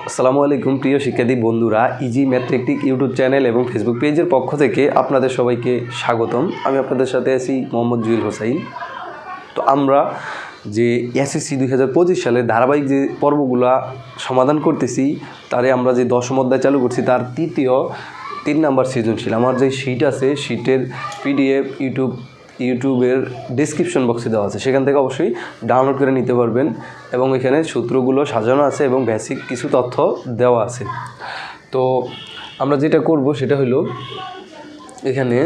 আসসালামু আলাইকুম প্রিয় শিক্ষার্থী বন্ধুরা, ইজি ম্যাথমেটিক ইউটিউব চ্যানেল এবং ফেসবুক পেজের পক্ষ থেকে আপনাদের সবাইকে স্বাগতম। আমি আপনাদের সাথে আছি মোহাম্মদ জুয়েল হোসাইন। তো আমরা যে এসএসসি 2025 সালে ধারাবাহিক যে পর্বগুলা সমাধান করতেছি, তারে আমরা যে দশম অধ্যায় চালু করছি তার তৃতীয় 3 নাম্বার সৃজনশীল। আমার যে শিট আছে, শিটের পিডিএফ ইউটিউবের ডেসক্রিপশন বক্সে দেওয়া আছে, সেখান থেকে অবশ্যই ডাউনলোড করে নিতে পারবেন এবং এখানে সূত্রগুলো সাজানো আছে এবং বেসিক কিছু তথ্য দেওয়া আছে। তো আমরা যেটা করব সেটা হলো, এখানে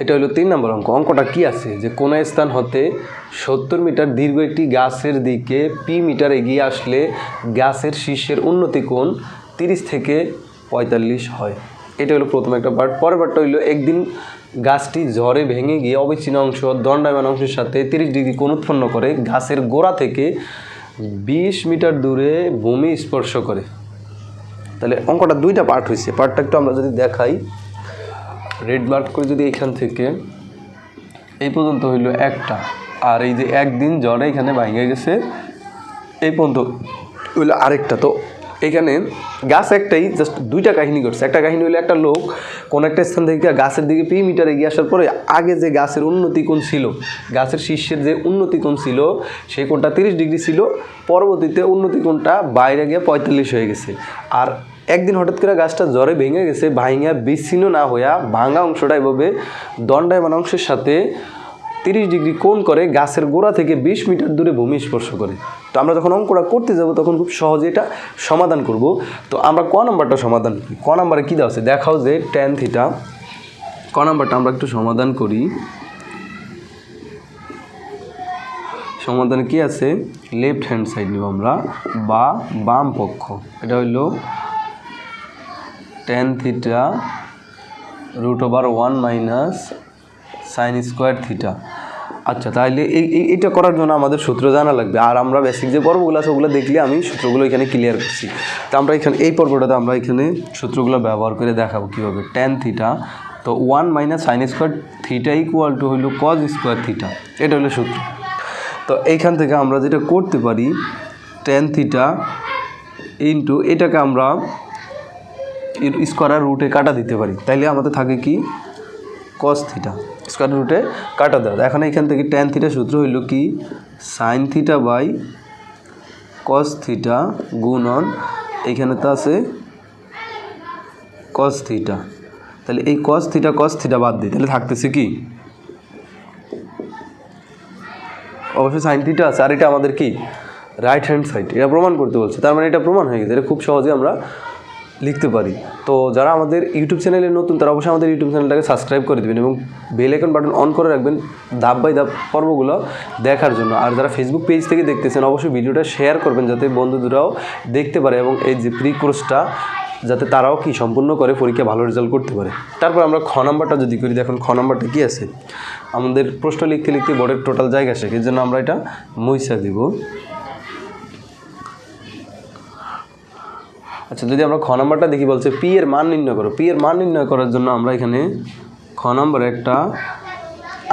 এটা হলো 3 নম্বর অঙ্ক। অঙ্কটা কি আছে যে কোন স্থান হতে 70 মিটার দীর্ঘ একটি গাছের দিকে পি মিটার এগিয়ে আসলে গাছের শীর্ষের উন্নতি কোণ 30 থেকে 45 হয়। এটা হলো প্রথম একটা পার্ট। পরের পার্টটা হইলো, একদিন গাছটি ঝড়ে ভেঙে গিয়ে অবিচ্ছিন্ন অংশ দণ্ডায়মান অংশের সাথে 30 ডিগ্রি কোণ উৎপন্ন করে গাছের গোড়া থেকে 20 মিটার দূরে ভূমি স্পর্শ করে। তাহলে অঙ্কটা দুইটা পার্ট হয়েছে। পার্টটা একটু আমরা যদি দেখাই, রেড মার্ক করে যদি এখান থেকে এই পর্যন্ত হইল একটা, আর এই যে একদিন ঝড়ে এখানে ভেঙে গেছে এই পর্যন্ত হইল আরেকটা। তো এখানে গাছ একটাই, জাস্ট দুইটা কাহিনী ঘটছে। একটা কাহিনী হলো, একটা লোক কোন একটা স্থান থেকে গাছের দিকে পি মিটার এগিয়ে আসার পরে আগে যে গাছের উন্নতি কোণ ছিল, গাছের শীর্ষের যে উন্নতি কোণ ছিল সেই কোণটা 30 ডিগ্রি ছিল, পরবর্তীতে উন্নতি কোণটা বাইরে গিয়ে 45 হয়ে গেছে। আর একদিন হঠাৎ করে গাছটা জ্বরে ভেঙে গেছে, ভাঙা বিচ্ছিন্ন না হইয়া ভাঙা অংশটা এভাবে দণ্ডায়মান অংশের সাথে 30 ডিগ্রি কোণ করে গাছের গোড়া থেকে 20 মিটার দূরে ভূমি স্পর্শ করে। তো আমরা যখন অঙ্কটা করতে যাব তখন খুব সহজে এটা সমাধান করব। তো আমরা ক নাম্বারটা সমাধান করি। ক নাম্বারে কী দেওয়া আছে দেখাও, যে tan থিটা। ক নাম্বারটা আমরা একটু সমাধান করি। সমাধানে কি আছে, লেফট হ্যান্ড সাইড নিব আমরা, বা বাম পক্ষ। এটা হইল tan theta √1 minus sine square theta. আচ্ছা, তাহলে এইটা করার জন্য আমাদের সূত্র জানা লাগবে। আর আমরা বেসিক যে পর্বগুলো আছে ওগুলো দেখলে আমি সূত্রগুলো এখানে ক্লিয়ার করছি। তো আমরা এখানে এই পর্বটাতে আমরা এখানে সূত্রগুলো ব্যবহার করে দেখাবো কীভাবে। tan থিটা, তো 1 minus sine square theta equal to হইল কজ স্কোয়ার থিটা। এটা হলো সূত্র। তো এইখান থেকে আমরা যেটা করতে পারি, tan থিটা ইন্টু এটাকে আমরা স্কোয়ার রুটে কাটা দিতে পারি। তাইলে আমাদের থাকে কি, কস থিটা স্কোয়ার রুটে কাটা দেওয়া। এখন এখান থেকে tan থিটা সূত্র হইল কি, sine theta by cos theta গুণন এইখানে তো আছে কস থিটা। তাহলে এই কস থিটা বাদ দিই, তাহলে থাকতেছে কি, অবশ্যই সাইন থিটা আছে। আর এটা আমাদের কি, রাইট হ্যান্ড সাইড, এটা প্রমাণ করতে বলছে। তার মানে এটা প্রমাণ হয়ে গেছে। এটা খুব সহজে আমরা লিখতে পারি। তো যারা আমাদের ইউটিউব চ্যানেলে নতুন, তারা অবশ্যই আমাদের ইউটিউব চ্যানেলটাকে সাবস্ক্রাইব করে দেবেন এবং বেল আইকন বাটন অন করে রাখবেন ধাপ বাই ধাপ পর্বগুলো দেখার জন্য। আর যারা ফেসবুক পেজ থেকে দেখতেছেন, অবশ্যই ভিডিওটা শেয়ার করবেন যাতে বন্ধুদেরাও দেখতে পারে এবং এই যে প্রি কোর্সটা যাতে তারাও কি সম্পূর্ণ করে পরীক্ষা ভালো রেজাল্ট করতে পারে। তারপর আমরা খ নাম্বারটা যদি করি, দেখুন খ নাম্বারটা কী আছে, আমাদের প্রশ্ন লিখতে লিখতে বোর্ডের টোটাল জায়গা শেখ, এর জন্য আমরা এটা মুইসা দিব। আচ্ছা, যদি আমরা খ নাম্বারটা দেখি, বলছে পি এর মান নির্ণয় করো। পি এর মান নির্ণয় করার জন্য আমরা এখানে খ নম্বরে একটা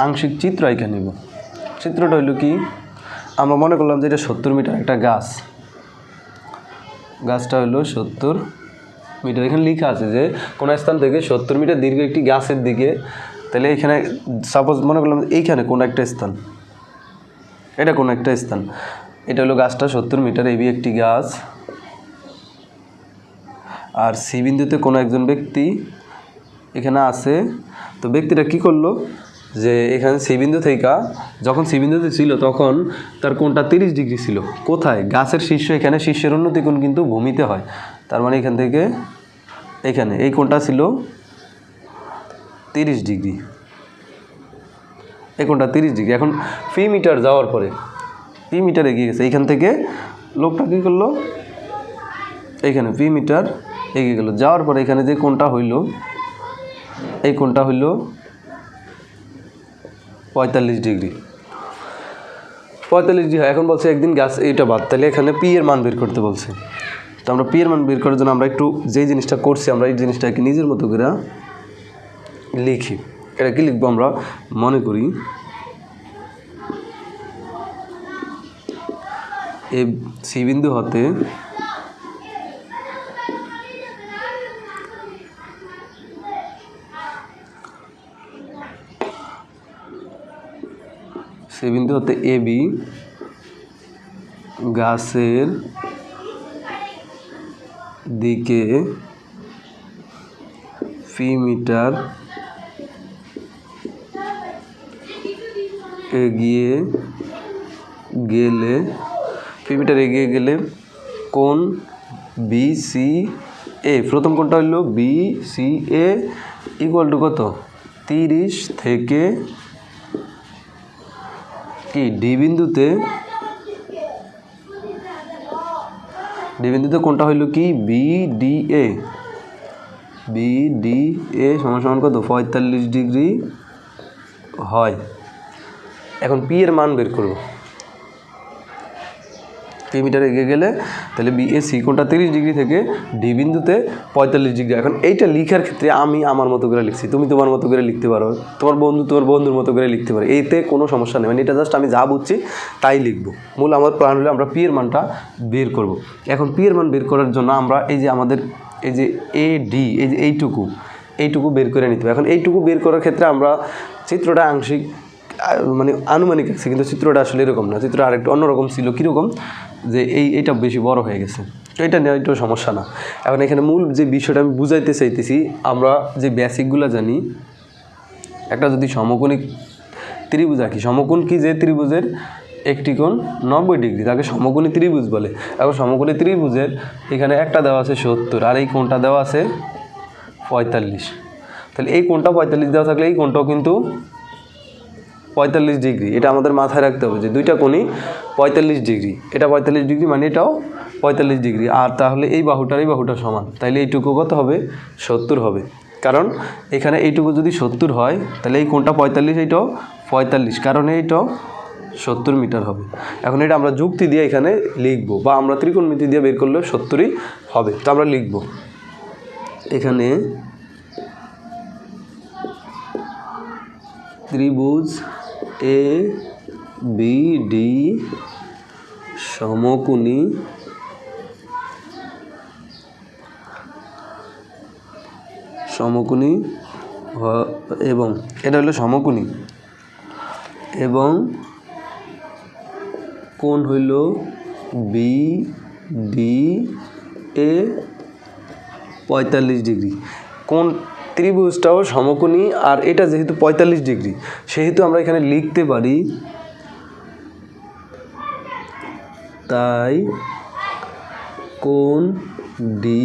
আংশিক চিত্র এখানে নিব। চিত্রটা হইল কি, আমরা মনে করলাম যে এটা 70 মিটার একটা গাছ, গাছটা হইলো 70 মিটার। এখানে লেখা আছে যে কোন স্থান থেকে 70 মিটার দীর্ঘ একটি গাছের দিকে। তাহলে এখানে সাপোজ মনে করলাম এইখানে কোন একটা স্থান, এটা কোন একটা স্থান, এটা হলো গাছটা 70 মিটার, এবি একটি গাছ। আর সি বিন্দুতে কোনো একজন ব্যক্তি এখানে আছে। তো ব্যক্তিটা কি করলো, যে এখানে সি বিন্দু থেকে, যখন সি বিন্দুতে ছিল তখন তার কোণটা 30 ডিগ্রি ছিল। কোথায়, গাছের শীর্ষ, এখানে শীর্ষের উন্নতি কোণ কিন্তু ভূমিতে হয়। তার মানে এখান থেকে এখানে এই কোণটা ছিল 30 ডিগ্রি, এই কোণটা 30 ডিগ্রি। এখন পি মিটার যাওয়ার পরে, পি মিটার এগিয়ে গেছে, এইখান থেকে লোকটা কী করলো, এইখানে পি মিটার এগিয়ে গেল, যাওয়ার পরে এখানে যে কোণটা হইল, এই কোণটা হইল 45 ডিগ্রি, 45 ডিগ্রি হয়। এখন বলছে একদিন গাছ এইটা বাদ, তাহলে এখানে পি এর মান বের করতে বলছে। তো আমরা পি এর মান বের করার জন্য আমরা একটু যেই জিনিসটা করছি, আমরা এই জিনিসটাকে নিজের মতো করে লিখি। এটা কি লিখবো, আমরা মনে করি এ সি বিন্দু হতে এ বি গাছের দিকে ফি মিটার এগিয়ে গেলে কোণ বি সি এ, প্রথম কোণটা হইল B C A equal to কত 30 থেকে কি ডি বিন্দুতে কোণটা হইল কি বি ডি এ সমান কত 45 ডিগ্রি হয়। এখন পি এর মান বের করব। পি মিটার এগিয়ে গেলে তাহলে বিএসি কোণটা 30 ডিগ্রি থেকে ডি বিন্দুতে 45 ডিগ্রি। এখন এইটা লিখার ক্ষেত্রে আমি আমার মতো করে লিখছি, তুমি তোমার মতো করে লিখতে পারো, তোমার বন্ধুর মতো করে লিখতে পারো, এতে কোনো সমস্যা নেই। মানে এটা জাস্ট আমি যা বুঝছি তাই লিখবো। মূল আমার প্ল্যান হলে আমরা পি এর মানটা বের করব। এখন পি এর মান বের করার জন্য আমরা এই যে আমাদের এই যে এ ডি এই যে এইটুকু বের করে নিতে হবে। এখন এইটুকু বের করার ক্ষেত্রে আমরা চিত্রটা আংশিক মানে আনুমানিক আছে, কিন্তু চিত্রটা আসলে এরকম না, চিত্রটা আরেকটু অন্যরকম ছিল। কীরকম যে এইটা বেশি বড় হয়ে গেছে, তো এটা নিয়ে একটু সমস্যা না। এখন এখানে মূল যে বিষয়টা আমি বুঝাইতে চাইতেছি, আমরা যে বেসিকগুলো জানি, একটা যদি সমকোণী ত্রিভুজ আঁকি, সমকোণ কি যে ত্রিভুজের একটি কোণ 90 ডিগ্রি, তাকে সমকোণী ত্রিভুজ বলে। এখন সমকোণী ত্রিভুজের এখানে একটা দেওয়া আছে 70 আর এই কোণটা দেওয়া আছে 45। তাহলে এই কোণটা 45 দেওয়া থাকলে এই কোণটাও কিন্তু 45 ডিগ্রি। এটা আমাদের মাথায় রাখতে হবে যে দুইটা কোণই 45 ডিগ্রি, এটা 45 ডিগ্রি মানে এটাও 45 ডিগ্রি। আর তাহলে এই বাহুটা সমান, তাহলে এইটুকু কত হবে 70 হবে। কারণ এখানে এইটুকু যদি 70 হয় তাহলে এই কোণটা 45, এইটাও 45, কারণ এইটাও 70 মিটার হবে। এখন এটা আমরা যুক্তি দিয়ে এখানে লিখবো, বা আমরা ত্রিকোণমিতি দিয়ে বের করলেও 70ই হবে। তো আমরা লিখব এখানে ত্রিভুজ এ বি ডি সমকোণী এবং এটা হলো সমকোণী এবং কোণ হইল বি ডি এ 45 ডিগ্রি। কোণ ত্রিভুজটাও সমকোণী আর এটা যেহেতু 45 ডিগ্রি, সেহেতু আমরা এখানে লিখতে পারি তাই কোণ ডি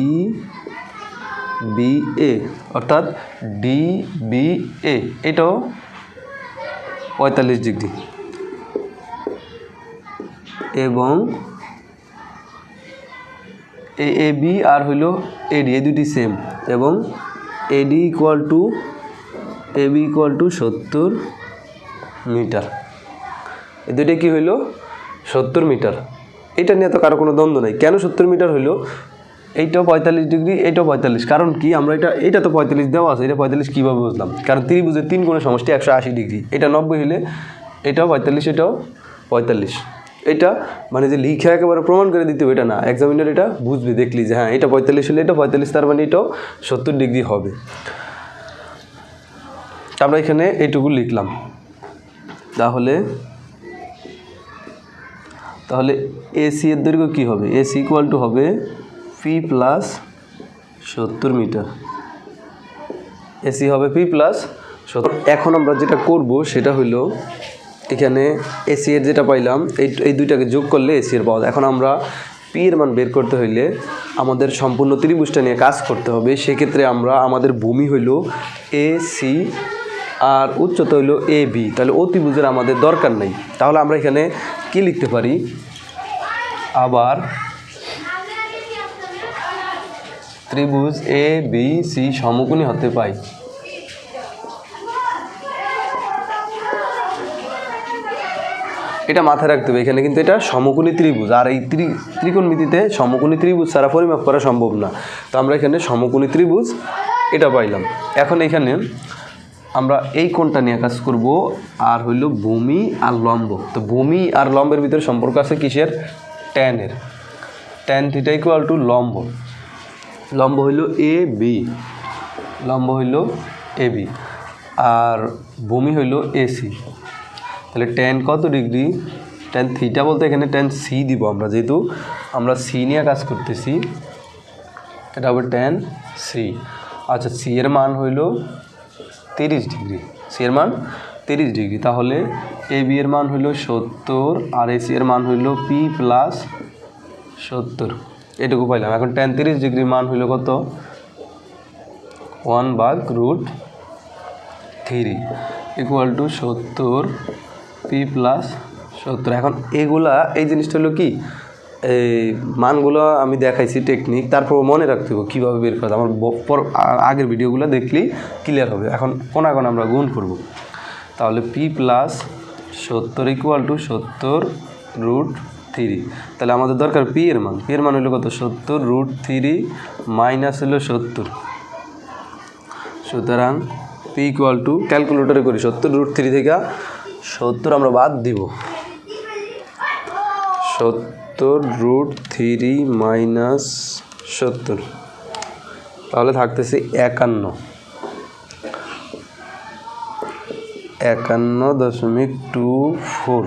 বি এ অর্থাৎ ডি বি এ এটাও 45 ডিগ্রি এবং এ বি আর হইল এডি, এই দুটি সেম, এবং এডি ইকুয়াল টু 70 মিটার। এই দুইটা কী হইল 70 মিটার। এটা নিয়ে তো কারো কোনো দ্বন্দ্ব নেই। কেন 70 মিটার হইল? এইটাও 45 ডিগ্রি, এইটাও 45। কারণ কি, আমরা এটা তো 45 দেওয়া আছে, এটা 45 কীভাবে বুঝলাম? কারণ ত্রিভুজের 3 কোণের সমষ্টি 180 ডিগ্রি। এটা 90 হইলে এটাও 45, এটাও 45। এটা মানে যে লিখে একেবারে প্রমাণ করে দিতে হবে এটা না, এক্সামিনার এটা বুঝবে দেখলি যে হ্যাঁ এটা 45 হলে এটা 45, তার মানে এটাও 70 ডিগ্রি হবে। আমরা এখানে এইটুকু লিখলাম। তাহলে এসি এর দৈর্ঘ্য কী হবে? এসি ইকুয়াল টু হবে পি প্লাস 70 মিটার। এসি হবে পি প্লাস 70। এখন আমরা যেটা করব সেটা হলো এখানে এসি এর যেটা পাইলাম এই দুইটাকে যোগ করলে এসি এর পাওয়া যায়। এখন আমরা পি এর মান বের করতে হইলে আমাদের সম্পূর্ণ ত্রিভুজটা নিয়ে কাজ করতে হবে। সেক্ষেত্রে আমাদের ভূমি হইল এ সি আর উচ্চতা হইল এ বি। তাহলে অতিভুজের আমাদের দরকার নেই। তাহলে আমরা এখানে কি লিখতে পারি? আবার ত্রিভুজ এ বি সি সমকোণী হতে পাই। এটা মাথায় রাখতে হবে। এখানে কিন্তু এটা সমকোণী ত্রিভুজ, আর এই ত্রিকোণমিতিতে সমকোণী ত্রিভুজ ছাড়া পরিমাপ করা সম্ভব না। তো আমরা এখানে সমকোণী ত্রিভুজ এটা পাইলাম। এখন এখানে আমরা এই কোণটা নিয়ে কাজ করব, আর হইল ভূমি আর লম্ব। তো ভূমি আর লম্বের ভিতরে সম্পর্ক আছে কিসের? ট্যানের, ট্যান থিটা ইকুয়াল টু লম্ব, লম্ব হইল এ বি, লম্ব হইল এ বি, আর ভূমি হইল এসি। তাহলে ট্যান কত ডিগ্রি, ট্যান থিটা বলতে এখানে ট্যান সি দিব আমরা, যেহেতু আমরা সি নিয়ে কাজ করতেছি, এটা হবে ট্যান সি। আচ্ছা, সি এর মান হইল 30 ডিগ্রি, সি এর মান 30 ডিগ্রি, তাহলে এ বি এর মান হইল 70 আর এসি এর মান হইল পি প্লাস 70, এটুকু পাইলাম। এখন ট্যান 30 ডিগ্রির মান হইল কত, 1/√3 ইকুয়াল টু 70 পি প্লাস 70। এখন এগুলা, এই জিনিসটা হলো কি, এই মানগুলো আমি দেখাইছি টেকনিক, তারপর মনে রাখতে হবে কীভাবে বের করতে, আমার আগের ভিডিওগুলো দেখলেই ক্লিয়ার হবে। এখন কোনা আমরা গুণ করব, তাহলে পি প্লাস 70 ইকুয়াল টু 70√3। তাহলে আমাদের দরকার পি এর মান, পি এর মান হলো কত, 70√3 মাইনাস হলো 70। সুতরাং পি ইকুয়াল টু, ক্যালকুলেটরে করি, 70√3 থেকে 70 আমরা বাদ দিব, 70√3 মাইনাস 70, তাহলে থাকতেছে 51.24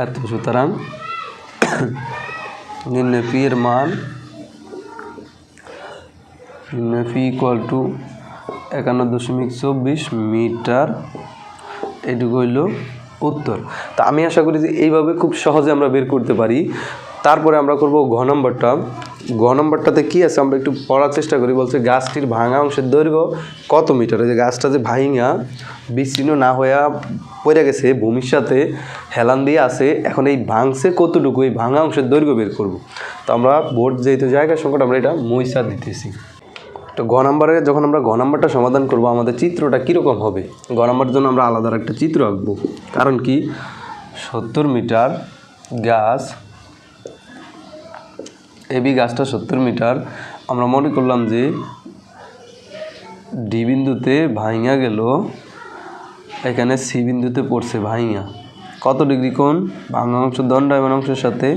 এত। সুতরাং নির্ণয় পি এর মান, নির্ণয় পি ইকুয়াল টু 51.24 মিটার, এটুকু হইল উত্তর। তা আমি আশা করি যে এইভাবে খুব সহজে আমরা বের করতে পারি। তারপরে আমরা করব ঘ নম্বরটা। ঘ নম্বরটাতে কী আছে আমরা একটু পড়ার চেষ্টা করি। বলছে গাছটির ভাঙা অংশের দৈর্ঘ্য কত মিটার। এই যে গাছটা যে ভাঙা বিচ্ছিন্ন না হইয়া পড়ে গেছে, ভূমির সাথে হেলান দিয়ে আছে, এখন এই ভাঙছে কতটুকু, এই ভাঙা অংশের দৈর্ঘ্য বের করব। তো আমরা বোর্ড যেহেতু জায়গার সংকট, আমরা এটা মইসা দিতেছি। তো ঘ নম্বরে যখন আমরা ঘ নম্বরটা সমাধান করব, আমাদের চিত্রটা কীরকম হবে, ঘ নম্বরের জন্য আমরা আলাদা একটা চিত্র আঁকবো। কারণ কি, 70 মিটার গাছ, এবি গাছটা 70 মিটার, আমরা মনে করলাম যে ডি বিন্দুতে ভাঙা গেল, এখানে সি বিন্দুতে পড়ছে ভাঙা, কত ডিগ্রি কোণ, ভাঙা অংশ দণ্ডায়মান অংশের সাথে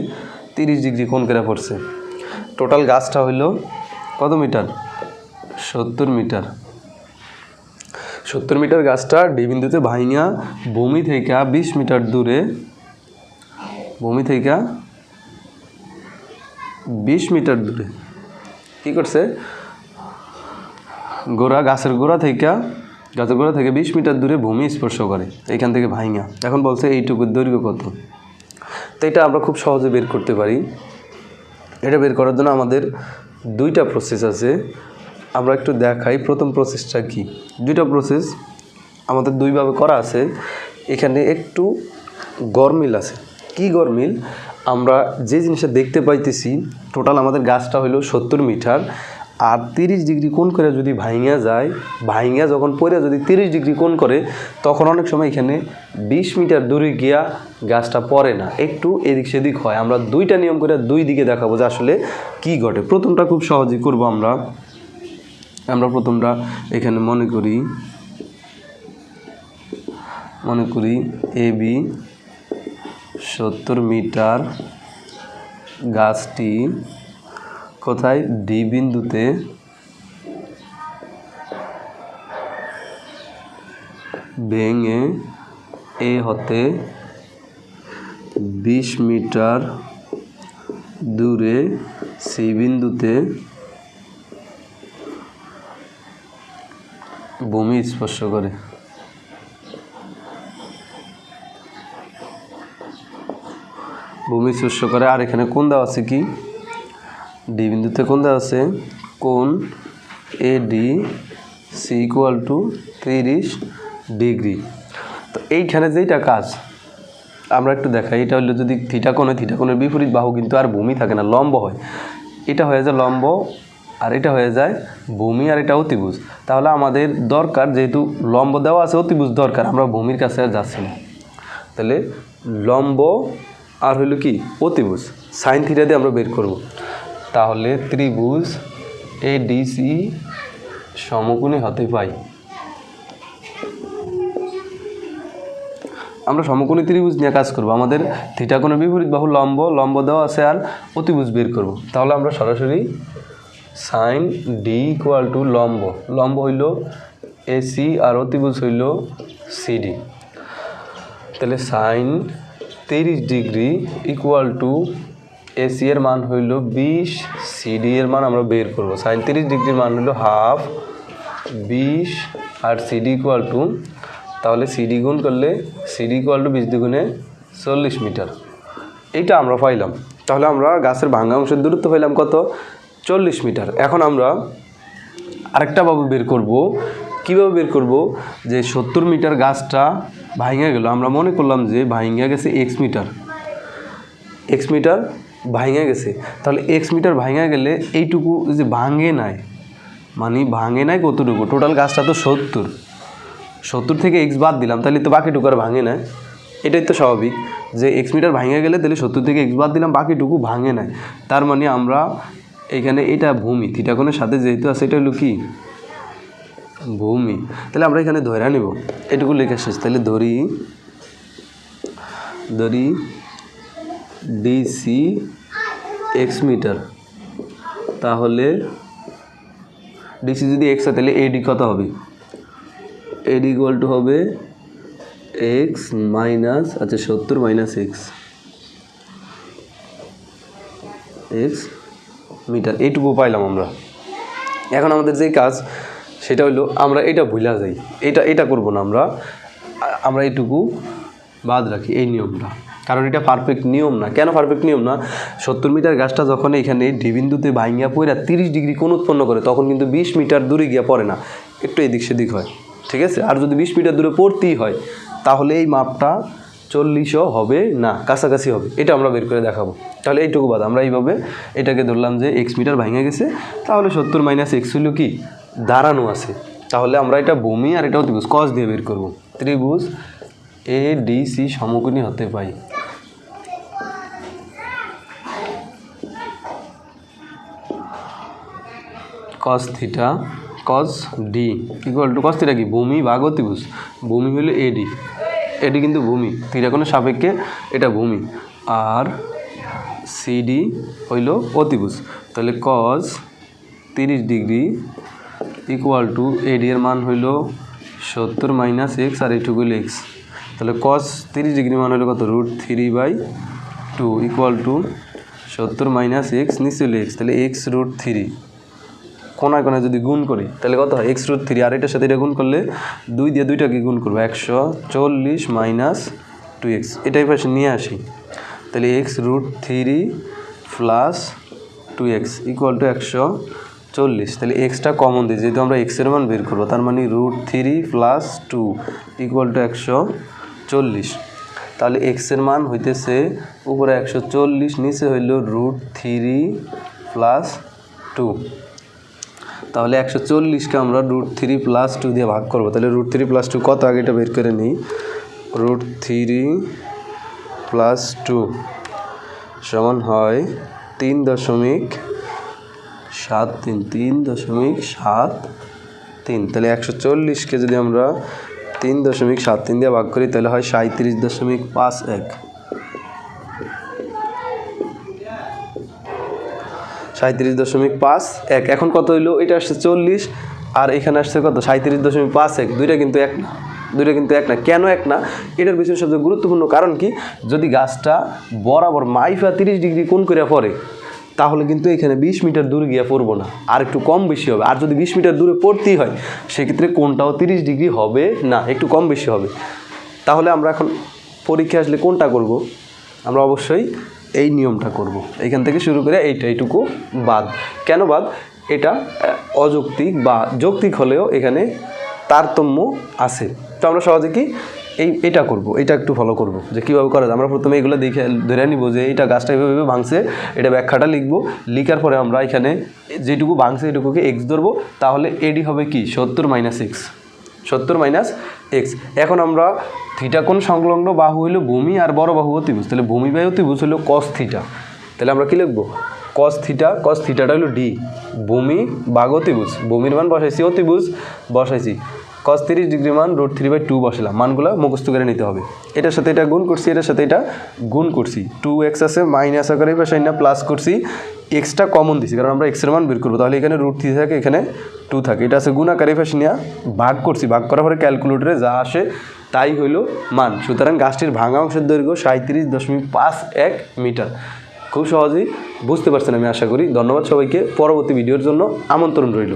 30 ডিগ্রি কোণ করে পড়ছে। টোটাল গাছটা হইল কত মিটার, 70 মিটার। 70 মিটার গাছটা ডি বিন্দুতে ভাঙা ভূমি থেকে 20 মিটার দূরে, ভূমি থেকে 20 মিটার দূরে কী করছে, গাছের গোড়া থেকে 20 মিটার দূরে ভূমি স্পর্শ করে, এইখান থেকে ভাঙা। এখন বলছে এইটুকুর দৈর্ঘ্য কত। তো এটা আমরা খুব সহজে বের করতে পারি। এটা বের করার জন্য আমাদের দুইটা প্রসেস আছে, আমরা একটু দেখাই প্রথম প্রসেসটা কি। দুইটা প্রসেস আমাদের দুইভাবে করা আছে। এখানে একটু গরমিল আছে। কি গরমিল, আমরা যে জিনিসটা দেখতে পাইতেছি, টোটাল আমাদের গাছটা হলো 70 মিটার, আর 30 ডিগ্রি কোণ করে যদি ভাঙা যায়, ভাঙা যখন পড়ে যদি 30 ডিগ্রি কোণ করে, তখন অনেক সময় এখানে 20 মিটার দূরে গিয়া গাছটা পড়ে না, একটু এদিক সেদিক হয়। আমরা দুইটা নিয়ম করে দুই দিকে দেখাবো যে আসলে কি ঘটে। প্রথমটা খুব সহজেই করবো আমরা প্রথমটা এখানে মনে করি এ বি 70 মিটার, গাছটি কোথায়, ডি বিন্দুতে ভেঙে এ হতে 20 মিটার দূরে সি বিন্দুতে ভূমি স্পর্শ করে। ভূমি স্পর্শ করে। আর এখানে কোণ দেওয়া আছে কি, ডি বিন্দুতে কোণ দেওয়া আছে, কোণ A D C equal to 30 degree. তো এইখানে যেইটা কাজ আমরা একটু দেখাই, এটা হলো যদি থিটা কোণের বিপরীত বাহু কিন্তু আর ভূমি থাকে না, লম্ব হয়। এটা হয়ে যায় লম্ব, আর এটা হয়ে যায় ভূমি, আর এটা অতিভুজ। তাহলে আমাদের দরকার, যেহেতু লম্ব দেওয়া আছে, অতিভুজ দরকার, আমরা ভূমির কাছে আর যাচ্ছি না। তাহলে লম্ব আর হইল কি, অতিভুজ, সাইন থিটা দিয়ে আমরা বের করব। তাহলে ত্রিভুজ এডিসি সমকোণী হতে পাই। আমরা সমকোণী ত্রিভুজ নিয়ে কাজ করব। আমাদের থিটা কোণের বিপরীত বাহু লম্ব দেওয়া আছে আর অতিভুজ বের করব। তাহলে আমরা সরাসরি সাইন ডি ইকুয়াল টু লম্ব হইল এসি আর অতিভুজ হইল সিডি। তাহলে sine 30 degree equal to AC এর মান হইল 20, সিডি এর মান আমরা বের করব। সাইন 30 ডিগ্রির মান হইল হাফ 20 আর সিডি ইকুয়াল টু, তাহলে সিডি গুণ করলে সিডি ইকুয়াল টু 20 দ্বিগুণে 40 মিটার। এইটা আমরা পাইলাম। তাহলে আমরা গাছের ভাঙা অংশের দূরত্ব পাইলাম কত? 40 মিটার। এখন আমরা আরেকটা ভাবে বের করব। কীভাবে বের করব? যে 70 মিটার গাছটা ভাঙা গেল, আমরা মনে করলাম যে ভাঙা গেছে এক্স মিটার ভাঙা গেছে। তাহলে এক্স মিটার ভাঙা গেলে এইটুকু যে ভাঙে নাই, মানে ভাঙে নাই কতটুকু? টোটাল গাছটা তো 70 থেকে এক্স বাদ দিলাম, তাহলে তো বাকিটুকু আর ভাঙে নাই। এটাই তো স্বাভাবিক যে এক্স মিটার ভাঙে গেলে তাহলে 70 থেকে এক্স বাদ দিলাম, বাকিটুকু ভাঙে নাই। তার মানে আমরা এখানে এটা ভূমি, থিটা কোণের সাথে যেহেতু আছে এটা হলো কি ভূমি। তাহলে আমরা এখানে ধরে নেব, এটুকু লেখা শেষ। তাহলে ধরি ডিসি এক্স মিটার। তাহলে ডিসি যদি এক্স হয় তাহলে এডি কত হবে? এডি ইকুয়াল টু হবে X minus 70 minus X metre. এইটুকু পাইলাম আমরা। এখন আমাদের যে কাজ সেটা হলো আমরা এটা ভুলা যাই, এটা করব না। আমরা এইটুকু বাদ রাখি, এই নিয়মটা, কারণ এটা পারফেক্ট নিয়ম না। কেন পারফেক্ট নিয়ম না? 70 মিটার গাছটা যখন এখানে ডি বিন্দুতে ভাঙিয়া পড়া 30 ডিগ্রি কোণ উৎপন্ন করে, তখন কিন্তু 20 মিটার দূরে গিয়া পড়ে না, একটু এদিক সেদিক হয়, ঠিক আছে? আর যদি 20 মিটার দূরে পড়তেই হয় তাহলে এই মাপটা 40ও হবে না, কাছাকাছি হবে। এটা আমরা বের করে দেখাবো। তাহলে এইটুকু বাদ আমরা এইভাবে এটাকে ধরলাম যে এক্স মিটার ভাঙে গেছে, তাহলে 70 মাইনাস এক্স হইল কি দাঁড়ানো আছে। তাহলে আমরা এটা ভূমি আর এটা ত্রিভুজ কস দিয়ে বের করব। ত্রিভুজ এ ডি সি সমকোণী হতে পাই। Cos theta cos D equal to cos theta কি ভূমি ভাগ অতিভুজ। ভূমি হইল এডি, এডি কিন্তু ভূমি, থিটা কোণের সাপেক্ষে এটা ভূমি, আর সিডি হইল অতিভুজ। তাহলে কস 30 ডিগ্রি ইকুয়াল টু এডি এর মান হইল 70 মাইনাস এক্স আর এইটুকু হইল এক্স। তাহলে কস 30 ডিগ্রি মান হইল কত? √3/2 ইকুয়াল টু 70 মাইনাস এক্স নিচে হইল এক্স। তাহলে এক্স √3 কোনায় কোনায় যদি গুণ করি তাহলে কত হয়? এক্স √3, আর এটার সাথে এটা গুণ করলে 2 দিয়ে 2টাকে গুণ করবো 140 মাইনাস 2x। এটাই পাশে নিয়ে আসি। তাহলে x √3 plus 2x equal to 140। তাহলে এক্সটা কমন দিই, যেহেতু আমরা এক্সের মান বের করবো, তার মানে √3 প্লাস 2 ইকুয়াল টু 140। তাহলে এক্সের মান হইতেছে উপরে 140, নিচে হইল √3 প্লাস 2। তাহলে 140কে আমরা √3 প্লাস 2 দিয়ে ভাগ করবো। তাহলে √3 প্লাস 2 কত? আগে এটা বের করে নিই। √3 প্লাস 2 সমান হয় 3.73। তাহলে 140কে যদি আমরা 3.73 দিয়ে ভাগ করি তাহলে হয় 37.51। 37.51। এখন কত হইলো? এটা আসছে 40 আর এখানে আসছে কত? 37.51। দুইটা কিন্তু এক না। কেন এক না? এটার পিছনে সবচেয়ে গুরুত্বপূর্ণ কারণ কি? যদি গাছটা বরাবর মাইফা 30 ডিগ্রি কোণ করে পড়ে তাহলে কিন্তু এখানে 20 মিটার দূরে গিয়ে পড়বো না, আর একটু কম বেশি হবে। আর যদি 20 মিটার দূরে পড়তেই হয় সেক্ষেত্রে কোণটাও 30 ডিগ্রি হবে না, একটু কম বেশি হবে। তাহলে আমরা এখন পরীক্ষা আসলে কোনটা করব? আমরা অবশ্যই এই নিয়মটা করব। এইখান থেকে শুরু করে এইটুকু বাদ। কেন বাদ? এটা অযৌক্তিক বা যৌক্তিক হলেও এখানে তারতম্য আছে। তো আমরা সহজে কি এটা করব, এটা একটু ফলো করব যে কীভাবে করা যায়। আমরা প্রথমে এগুলো দেখে ধরে নিব যে এইটা গাছটা এভাবে ভাঙছে, এটা ব্যাখ্যাটা লিখব। লিখার পরে আমরা এখানে যেটুকু ভাঙছে এটুকুকে এক্স ধরবো। তাহলে এডি হবে কি 70 মাইনাস এক্স। এখন আমরা থিটা কোণ সংলগ্ন বাহু হইল ভূমি আর বড় বাহু অতিভুজ। তাহলে ভূমি বাই অতিভুজ হলো কস থিটা। তাহলে আমরা কি লিখবো? কস থিটাটা হলো ডি, ভূমি ভাগ অতিভুজ। ভূমির মান বসাইছি, অতিভুজ বসাইছি, cos 30 ডিগ্রি মান √3/2 বসালাম, মানগুলো মুখস্থ করে নিতে হবে। এটার সাথে এটা গুণ করছি, এটার সাথে এটা গুণ করছি, 2x আছে মাইনাস আকারে এই পাশে না প্লাস করছি, এক্সটা কমন দিছি কারণ আমরা এক্সের মান বের করবো, তাহলে এখানে √3 থাকে, এখানে 2 থাকে, এটা আছে গুণ আকারে এই পাশে নিয়ে ভাগ করছি, ভাগ করার পরে ক্যালকুলেটরে যা আসে তাই হইল মান। সুতরাং গাছটির ভাঙা অংশের দৈর্ঘ্য 37.51 মিটার। খুব সহজেই বুঝতে পারছেন আমি আশা করি। ধন্যবাদ সবাইকে। পরবর্তী ভিডিওর জন্য আমন্ত্রণ রইল।